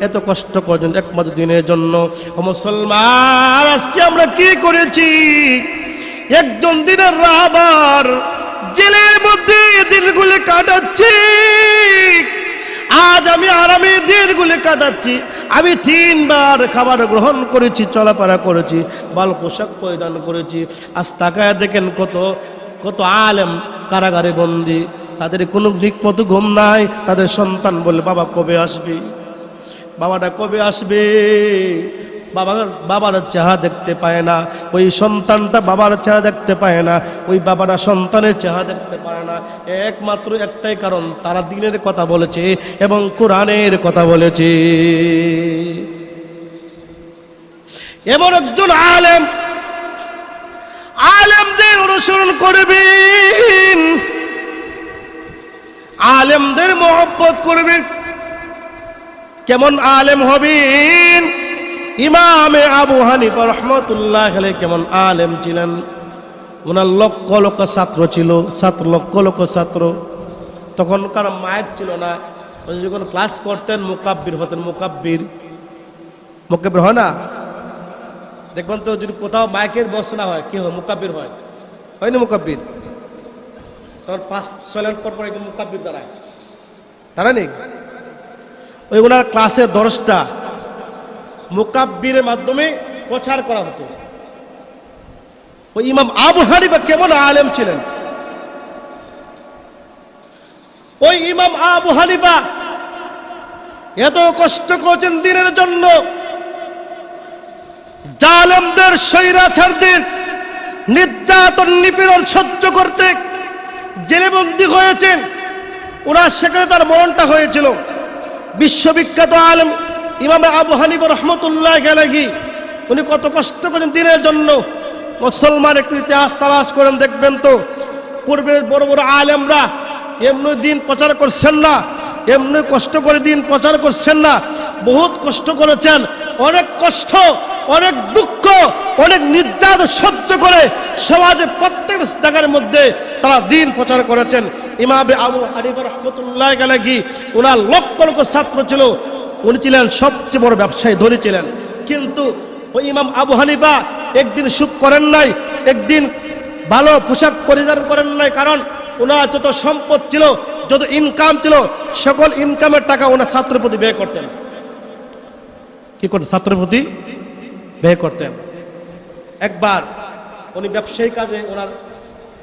এত কষ্ট করছেন একমাত্র দিনের জন্য। ও মুসলমান, আজকে আমরা কি করেছি? একজন দিনের রাহবার জেলের মধ্যে দিনগুলি কাটাচ্ছি। আজ আমি আরামে দিনগুলি কাটাচ্ছি, আমি 3 বার খাবার গ্রহণ করেছি, চলাফেরা করেছি, ভালো পোশাক পরিধান করেছি। আজ তাকায় দেখেন কত কত আলেম কারাগারে বন্দী, তাদের কোনো ঠিকমতো ঘুম নাই। তাদের সন্তান বলে বাবা কবে আসবে, বাবাটা কবে আসবে। বাবার চেহারা দেখতে পায় না, ওই সন্তানটা বাবার চেহারা দেখতে পায় না, ওই বাবারা সন্তানের চেহারা দেখতে পায় না। একমাত্র একটাই কারণ, তারা দ্বীনের কথা বলেছে এবং কোরআনের কথা বলেছে। এমন একজন আলেম, আলেমদের অনুসরণ করবেন, আলেমদের মহব্বত করবেন। কেমন আলেম হবেন? ইমামে আবু হানিফা রাহমাতুল্লাহ আলাইহি কেমন আলেম ছিলেন? ওনার লক্ষ লক্ষ ছাত্র ছিল, লক্ষ লক্ষ ছাত্র। তখনকার মাইক ছিল না, উনি যখন ক্লাস করতেন মুকাব্বির হতেন। মুকাব্বির হয় না? দেখবেন তো যদি কোথাও মাইকের বসনা হয় কি হয়? মুকাব্বির হয় না? মুকাব্বির তখন 5-6 লাইন পর একদম মুকাব্বির দাঁড়ায়, দাঁড়ায়নি? ওই ওনার ক্লাসের দর্শটা মুকাব্বিরের মাধ্যমে প্রচার করা হতো। ওই ইমাম আবু হানিফা কেমন আলেম ছিলেন! ওই ইমাম আবু হানিফা এত কষ্ট করেছেন দ্বীনের জন্য, জালেমদের স্বৈরাচারদের নির্যাতন নিপীড়ন সহ্য করতে জেলেবন্দী হয়েছেন। ওনার সেখানে তার মরণটা হয়েছিল। বিশ্ববিখ্যাত আলেম ইমাম আবু হানিফা রাহমাতুল্লাহ আলাইহি, উনি কত কষ্ট করেন দ্বীনের জন্য। মুসলমান একটু ইতিহাস তালাশ করেন, দেখবেন তো পূর্বের বড় বড় আলেমরা এমনি দিন প্রচার করছেন না, এমনি কষ্ট করে দিন প্রচার করছেন না, বহুত কষ্ট করেছেন। অনেক কষ্ট, অনেক দুঃখ, অনেক নির্যাতন সহ্য করে সমাজে প্রত্যেক জায়গার মধ্যে তারা দিন প্রচার করেছেন। ইমাম আবু হানিফা রাহমাতুল্লাহ আলাইহি ওনার লক্ষ লক্ষ ছাত্র ছিল। উনি ছিলেন সবচেয়ে বড় ব্যবসায়ী, ধনী ছিলেন। কিন্তু ওই ইমাম আবু হানিফা একদিন সুখ করেন নাই, একদিন ভালো পোশাক পরিধান করেন নাই। কারণ ওনার যত সম্পদ ছিল, যত ইনকাম ছিল, সকল ইনকামের টাকা ওনার ছাত্রের প্রতি ব্যয় করতেন। কি করতেন? ছাত্রের প্রতি ব্যয় করতেন। একবার উনি ব্যবসায়ী কাজে ওনার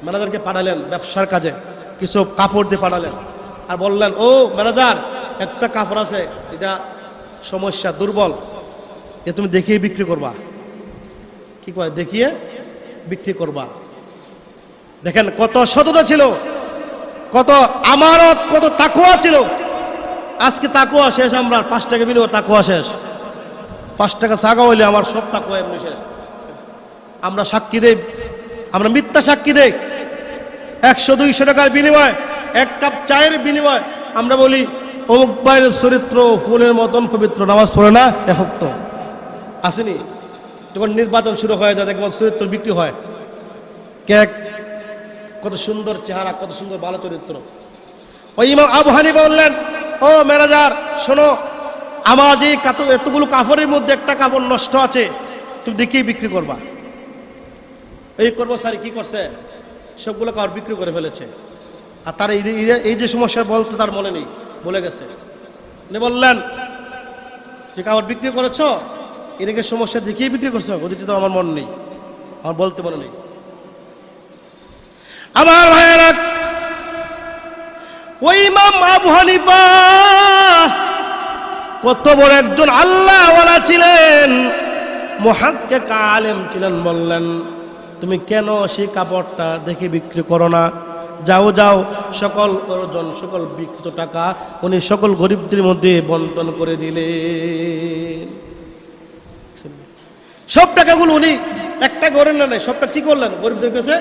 ম্যানেজারকে পাঠালেন, ব্যবসার কাজে কিছু কাপড় দিয়ে পাঠালেন, আর বললেন, ও ম্যানেজার, একটা কাপড় আছে, এটা সমস্যা, দুর্বল, এ তুমি দেখিয়ে বিক্রি করবা। কি করে? দেখিয়ে বিক্রি করবা। দেখেন কত সততা ছিল, কত আমানত, কত তাকওয়া ছিল। আজকে তাকওয়া শেষ, আমরা 5 টাকা বিনিময়ে তাকওয়া শেষ। 5 টাকা ছাগা হইলে আমার সব তাকওয়া এমনি শেষ। আমরা সাক্ষী দেই, আমরা মিথ্যা সাক্ষী দেই। 100-200 টাকার বিনিময়ে, 1 কাপ চায়ের বিনিময়ে আমরা বলি অমুক ভাইয়ের চরিত্র ফুলের মতন পবিত্র, নামাজ পড়ে না, এফক্ত আসেনি। যখন নির্বাচন শুরু হয়ে যায় দেখবেন চরিত্র বিক্রি হয়। কেক, কত সুন্দর চেহারা, কত সুন্দর ভালো চরিত্র। ওই ইমাম আবু হানিফা বললেন, ও ম্যানেজার শোনো, আমার যে এতগুলো কাপড়ের মধ্যে একটা কাপড় নষ্ট আছে, তুমি দেখিয়ে বিক্রি করবা। এই কর্মচারী কি করছে? সবগুলো কাপড় বিক্রি করে ফেলেছে। আর তার এই যে সমস্যা বলতে তার মনে নেই, বলে গেছে। উনি বললেন, যে কাপড় বিক্রি করেছ, এদিকে সমস্যা দেখিয়ে বিক্রি করছো, ওদিকে তো আমার মন নেই, আমার বলতে মনে নেই। আমার ভাইয়েরা, ওই ইমাম আবু হানিফা কত বড় একজন আল্লাহওয়ালা ছিলেন, মুহাক্কিক আলেম ছিলেন। বললেন, তুমি কেন সেই কাপড়টা দেখে বিক্রি করো না? যাও যাও, সকল অর্জন, সকল বিক্রিত টাকা উনি সকল গরিবদের মধ্যে বন্টন করে দিলেন। সব টাকাগুলো উনি একটা করেন না, সবটা কি করলেন? গরিবদের কাছে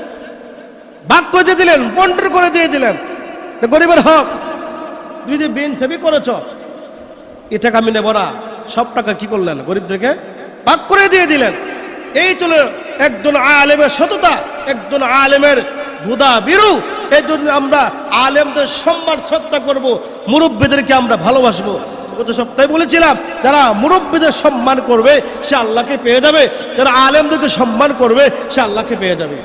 ভাগ করে দিয়ে দিলেন, বন্টন করে দিয়ে দিলেন। গরিবের হক, তুমি যে বেইনসাফি করেছ, এ টাকা আমি নেব না। সব টাকা কি করলেন? গরিবদেরকে ভাগ করে দিয়ে দিলেন। এই চলো একজন আলেমের সততা, একজন আলেমের হুদা বিরু। এই জন্য আমরা আলেমদের সম্মান শ্রদ্ধা করব, মুরব্বীদেরকে আমরা ভালোবাসবো। গত সপ্তাহে বলেছিলাম, যারা মুরব্বীদের সম্মান করবে সে আল্লাহকে পেয়ে যাবে, যারা আলেমদেরকে সম্মান করবে সে আল্লাহকে পেয়ে যাবে।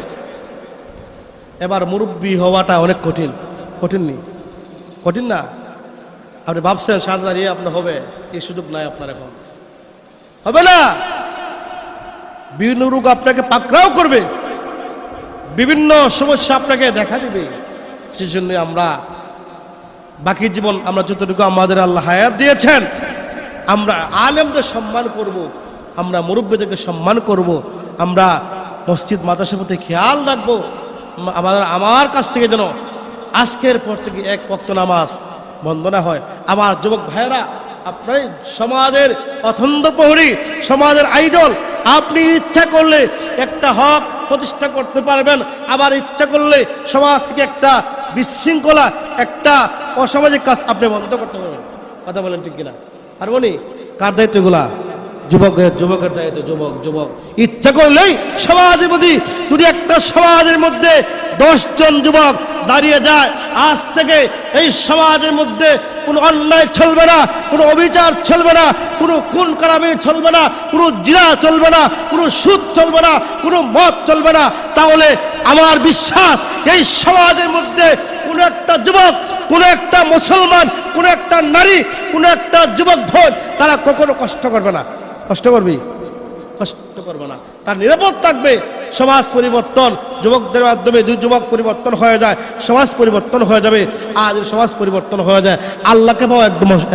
এবার মুরব্বী হওয়াটা অনেক কঠিন, কঠিন নেই, কঠিন না। আপনি ভাবছেন সাজা নিয়ে আপনার হবে, এই সুযোগ নাই আপনার। এখন হবে না। বিভিন্ন রোগ আপনাকে পাকড়াও করবে, বিভিন্ন সমস্যা আপনাকে দেখা দিবে। সেজন্য আমরা বাকি জীবন আমরা যতটুকু আমাদের আল্লাহ হায়াত দিয়েছেন, আমরা আলেমদের সম্মান করব, আমরা মুরব্বীদেরকে সম্মান করব, আমরা মসজিদ মাদ্রাসার প্রতি খেয়াল রাখবো। আমার কাছ থেকে যেন আজকের পর থেকে এক ওয়াক্ত নামাজ বন্ধ না হয়। আমার যুবক ভাইয়েরা, আপনার সমাজের অথন্দ প্রহরী, সমাজের আইডল, আপনি ইচ্ছা করলে একটা হক প্রতিষ্ঠা করতে পারবেন, আবার ইচ্ছা করলে সমাজ থেকে একটা বিশৃঙ্খলা, একটা অসামাজিক কাজ আপনি বন্ধ করতে পারবেন। কথা বলেন ঠিক কিনা? আর বলি কার দায়িত্ব এগুলা? যুবকের দায়িত্ব। যুবক ইচ্ছা করলেই সমাজের প্রতি, যদি একটা সমাজের মধ্যে 10 জন যুবক দাঁড়িয়ে যায়, আজ থেকে এই সমাজের মধ্যে কোনো অন্যায় চলবে না, কোনো অবিচার চলবে না, কোনো খুন খারাপি চলবে না, কোনো জিনা চলবে না, কোনো সুদ চলবে না, কোনো মদ চলবে না। তাহলে আমার বিশ্বাস এই সমাজের মধ্যে কোনো একটা যুবক, কোনো একটা মুসলমান, কোনো একটা নারী, কোনো একটা যুবক ভোট, তারা কখনো কষ্ট করবে না। কষ্ট করবে না, তার নিরাপদ থাকবে। সমাজ পরিবর্তন যুবকদের মাধ্যমে, দুই যুবক পরিবর্তন হয়ে যায়, সমাজ পরিবর্তন হয়ে যাবে। আজ সমাজ পরিবর্তন হয়ে যায়, আল্লাহকে পাওয়া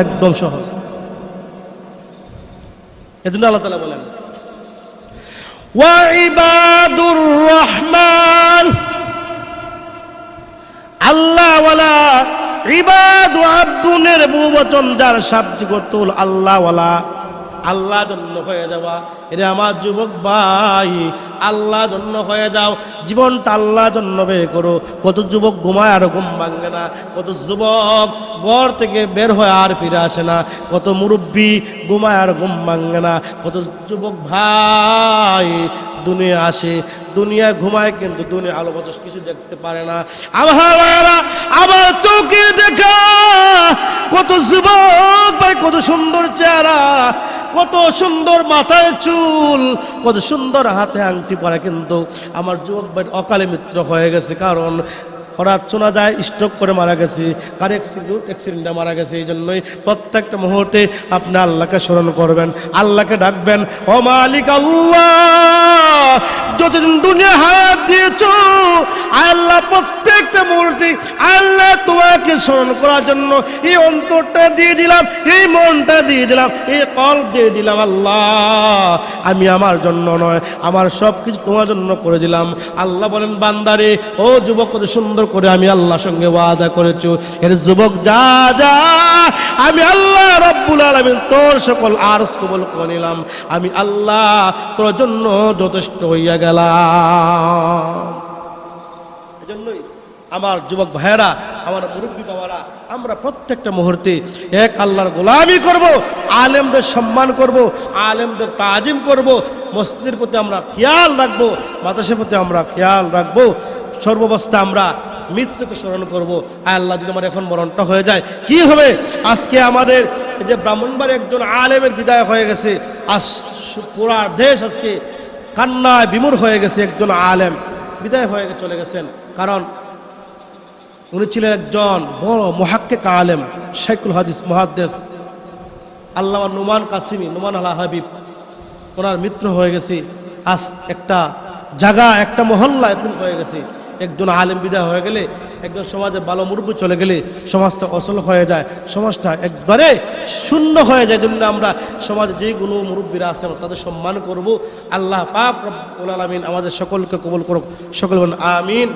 একদম সহজ। এজন্য আল্লাহ তাআলা বলেন, ওয়া ইবাদুর রহমান, আল্লাহ ওয়ালা ইবাদ ও আব্দুনের বহুবচন, যার শাব্দিক অর্থ হলো আল্লাহ ওয়ালা, আল্লাহ জন্য হয়ে যাওয়া। এরে আমার যুবক ভাই, আল্লাহ জন্য হয়ে যাও, জীবনটা আল্লাহ জন্য ব্যয় করো। কত যুবক ঘুমায় আর ঘুম ভাঙে না, কত যুবক ঘর থেকে বের হয় আর ফিরে আসে না, কত মুরব্বী ঘুমায় আর ঘুম ভাঙে না, কত যুবক ভাই দুনিয়া আসে, দুনিয়া ঘুমায়, কিন্তু দুনিয়া আলো বাতাস কিছু দেখতে পারে না। আমার চোখে দেখা কত যুবক ভাই, কত সুন্দর চেহারা, কত সুন্দর মাথায় চুল, কত সুন্দর হাতে আংটি পরা, কিন্তু আমার যুবক ভাই অকালে মৃত্যু হয়ে গেছে। কারণ হঠাৎ শোনা যায় স্ট্রোক করে মারা গেছে, কার অ্যাক্সিডেন্টে মারা গেছে। এই জন্যই প্রত্যেকটা মুহূর্তে আপনি আল্লাহকে স্মরণ করবেন, আল্লাহকে ডাকবেন, ও মালিক আল্লাহ, যতদিন দুনিয়া হায়াত দিয়েছ আল্লাহ, প্রত্যেকটা মুহূর্তে আল্লাহ তোমাকে স্মরণ করার জন্য এই অন্তরটা দিয়ে দিলাম, এই মনটা দিয়ে দিলাম, এই কল দিয়ে দিলাম। আল্লাহ, আমি আমার জন্য নয়, আমার সব কিছু তোমার জন্য করে দিলাম। আল্লাহ বলেন, বান্দারে, ও যুবক, কত সুন্দর করে আমি আল্লাহর সঙ্গে ওয়াদা করেছি, এর যুবক যা যা, আমি আল্লাহ রব্বুল আলামিন তোর সকল আরজ কবুল করে নিলাম, আমি আল্লাহ তোর জন্য যথেষ্ট হইয়া গেলাম। এজন্যই আমার যুবক ভাইয়েরা, আমার মুরব্বী বাবারা, আমরা প্রত্যেকটা মুহূর্তে এক আল্লাহর গোলামি করব, আলেমদের সম্মান করব, আলেমদের তাজিম করব, মসজিদের প্রতি আমরা খেয়াল রাখবো, মাদ্রাসার প্রতি আমরা খেয়াল রাখবো, সর্বাবস্থা আমরা মৃত্যুকে স্মরণ করব। আল্লাহ যদি আমার এখন মরণটা হয়ে যায় কি হবে? আজকে আমাদের যে ব্রাহ্মণবাড়ি একজন আলেমের বিদায় হয়ে গেছে, আজ পুরা দেশ আজকে কান্নায় বিমূর হয়ে গেছে। একজন আলেম বিদায় হয়ে চলে গেছেন, কারণ উনি ছিলেন একজন বড় মুহাক্কিক আলেম, শাইখুল হাদিস মুহাদ্দিস আল্লামা নুমান কাসিমি, নুমান আলা হাবিব, ওনার মৃত্যু হয়ে গেছে। আজ একটা জায়গা, একটা মহল্লা এতিম হয়ে গেছে। একজন আলেম বিদায় হয়ে গেলে, একজন সমাজে ভালো মুরব্বী চলে গেলে সমাজটা অচল হয়ে যায়, সমাজটা একবারে শূন্য হয়ে যায়। জন্য আমরা সমাজে যেগুলো মুরব্বীরা আছেন তাদের সম্মান করব। আল্লাহ পাক রব্বুল আলামিন আমাদের সকলকে কবুল করুক, সকল আমিন।